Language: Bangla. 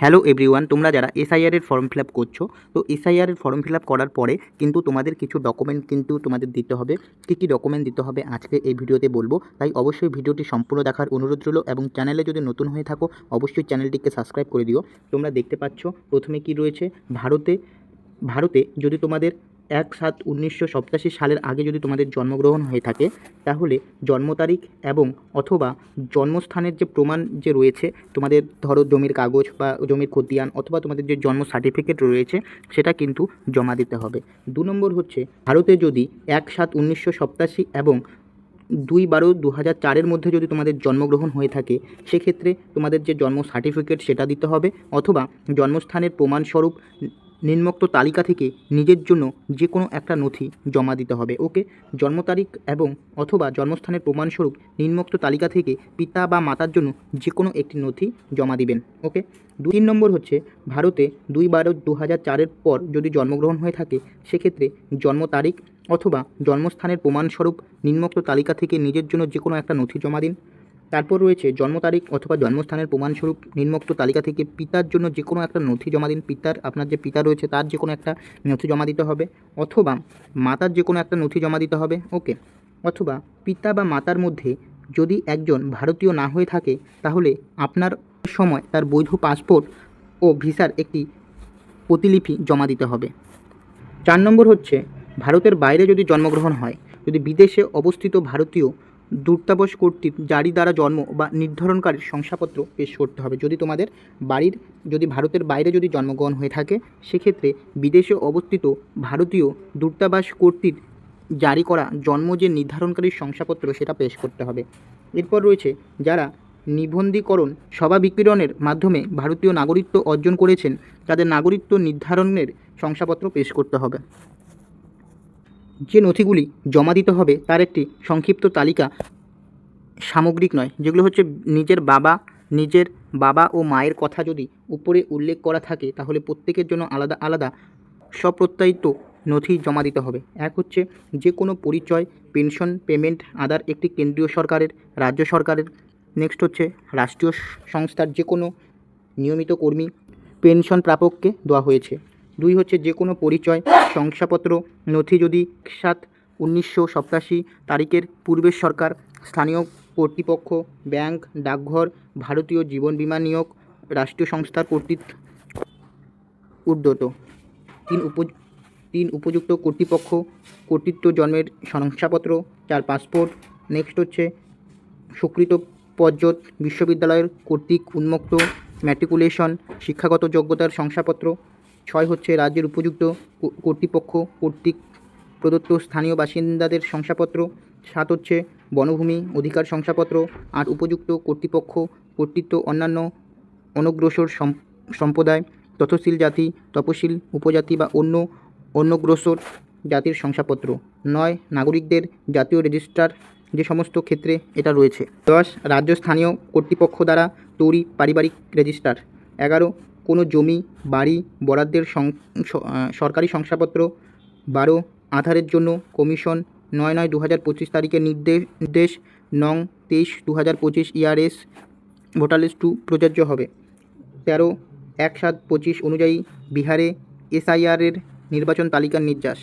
হ্যালো এভরিওয়ান, তোমরা যারা এসআইআর এর ফর্ম ফিল আপ করছো, তো এসআইআর এর ফর্ম ফিল আপ করার পরে কিন্তু তোমাদের কিছু ডকুমেন্ট কিন্তু তোমাদের দিতে হবে। কী কী ডকুমেন্ট দিতে হবে আজকে এই ভিডিওতে বলবো, তাই অবশ্যই ভিডিওটি সম্পূর্ণ দেখার অনুরোধ রইল এবং চ্যানেলে যদি নতুন হয়ে থাকো অবশ্যই চ্যানেলটিকে সাবস্ক্রাইব করে দিও। তোমরা দেখতে পাচ্ছ প্রথমে কি রয়েছে, ভারতে যদি তোমাদের 1/7/1987 সালের আগে যদি তোমাদের জন্মগ্রহণ হয়ে থাকে, তাহলে জন্ম তারিখ এবং অথবা জন্মস্থানের যে প্রমাণ যে রয়েছে, তোমাদের ধরো জমির কাগজ বা জমির খতিয়ান অথবা তোমাদের যে জন্ম সার্টিফিকেট রয়েছে সেটা কিন্তু জমা দিতে হবে। 2 নম্বর হচ্ছে, ভারতে যদি 1/7/1987 এবং 2/12/2004 মধ্যে যদি তোমাদের জন্মগ্রহণ হয়ে থাকে, সেক্ষেত্রে তোমাদের যে জন্ম সার্টিফিকেট সেটা দিতে হবে অথবা জন্মস্থানের প্রমাণস্বরূপ নিম্নোক্ত তালিকা থেকে নিজের জন্য যে কোনো একটা নথি জমা দিতে হবে। ওকে, জন্ম তারিখ এবং অথবা জন্মস্থানের প্রমাণস্বরূপ নিম্নোক্ত তালিকা থেকে পিতা বা মাতার জন্য যে কোনো একটি নথি জমা দিবেন। ওকে, 3 নম্বর হচ্ছে, ভারতে 2/12/2004 পর যদি জন্মগ্রহণ হয়ে থাকে, সেক্ষেত্রে জন্ম তারিখ অথবা জন্মস্থানের প্রমাণস্বরূপ নিম্নোক্ত তালিকা থেকে নিজের জন্য যে কোনো একটা নথি জমা দিন। তারপর রয়েছে জন্ম তারিখ অথবা জন্মস্থানের প্রমাণস্বরূপ নিম্নোক্ত তালিকা থেকে পিতার জন্য যে কোনো একটা নথি জমা দিন। আপনার যে পিতা রয়েছে তার যে কোনো একটা নথি জমা দিতে হবে অথবা মাতার যে কোনো একটা নথি জমা দিতে হবে। ওকে, অথবা পিতা বা মাতার মধ্যে যদি একজন ভারতীয় না হয়ে থাকে, তাহলে আপনার সময় তার বৈধ পাসপোর্ট ও ভিসার একটি প্রতিলিপি জমা দিতে হবে। 4 নম্বর হচ্ছে, ভারতের বাইরে যদি জন্মগ্রহণ হয়, যদি বিদেশে অবস্থিত ভারতীয় দূতাবাস কর্তৃক জারি দ্বারা জন্ম বা নির্ধারণকারী শংসাপত্র পেশ করতে হবে। যদি ভারতের বাইরে যদি জন্মগ্রহণ হয়ে থাকে, সেক্ষেত্রে বিদেশে অবস্থিত ভারতীয় দূতাবাস কর্তৃক জারি করা জন্ম যে নির্ধারণকারী শংসাপত্র সেটা পেশ করতে হবে। এরপর রয়েছে, যারা নিবন্ধীকরণ সভা বিকিরণের মাধ্যমে ভারতীয় নাগরিকত্ব অর্জন করেছেন, তাদের নাগরিকত্ব নির্ধারণের শংসাপত্র পেশ করতে হবে। যে নথিগুলি জমা দিতে হবে তার একটি সংক্ষিপ্ত তালিকা, সামগ্রিক নয়, যেগুলো হচ্ছে নিজের বাবা ও মায়ের কথা যদি উপরে উল্লেখ করা থাকে, তাহলে প্রত্যেকের জন্য আলাদা আলাদা স্বপ্রত্যয়িত নথি জমা দিতে হবে। এক হচ্ছে, যে কোনো পরিচয়, পেনশন, পেমেন্ট আদার একটি কেন্দ্রীয় সরকারের, রাজ্য সরকারের। নেক্সট হচ্ছে, রাষ্ট্রীয় সংস্থার যে কোনো নিয়মিত কর্মী পেনশন প্রাপককে দেওয়া হয়েছে। 2 হচ্ছে, যে কোনো পরিচয় শংসাপত্র নথি যদি 7/1987 তারিখের পূর্বের সরকার, স্থানীয় কর্তৃপক্ষ, ব্যাংক, ডাকঘর, ভারতীয় জীবন বীমা নিয়োগ, রাষ্ট্রীয় সংস্থার কর্তৃক উদ্যত। 3 উপযুক্ত কর্তৃত্ব জন্মের শংসাপত্র। 4 পাসপোর্ট। নেক্সট হচ্ছে, স্বীকৃত পর্যট বিশ্ববিদ্যালয়ের কর্তৃক উন্মুক্ত ম্যাট্রিকুলেশন শিক্ষাগত যোগ্যতার শংসাপত্র। 6 হচ্ছে, রাজ্যের উপযুক্ত কর্তৃপক্ষ কর্তৃক প্রদত্ত স্থানীয় বাসিন্দাদের শংসাপত্র। 7 হচ্ছে, বনভূমি অধিকার শংসাপত্র। 8 উপযুক্ত কর্তৃপক্ষ কর্তৃত্ব অন্যান্য অনগ্রসর সম্প্রদায়, তফসিল জাতি, তপশিল উপজাতি বা অন্য অনগ্রসর জাতির শংসাপত্র। 9 নাগরিকদের জাতীয় রেজিস্ট্রার, যে সমস্ত ক্ষেত্রে এটা রয়েছে। 10 রাজ্য স্থানীয় কর্তৃপক্ষ দ্বারা তৈরি পারিবারিক রেজিস্ট্রার। 11 কোনো জমি বাড়ি বরাদ্দের সরকারি শংসাপত্র। 12 আধারের জন্য কমিশন 9/9/2025 তারিখের নির্দেশ নং 23/2025 ERS ভোটার লিস্ট 2 প্রযোজ্য হবে। 13 1/7/25 অনুযায়ী বিহারে এসআইআর এর নির্বাচন তালিকার নির্যাস।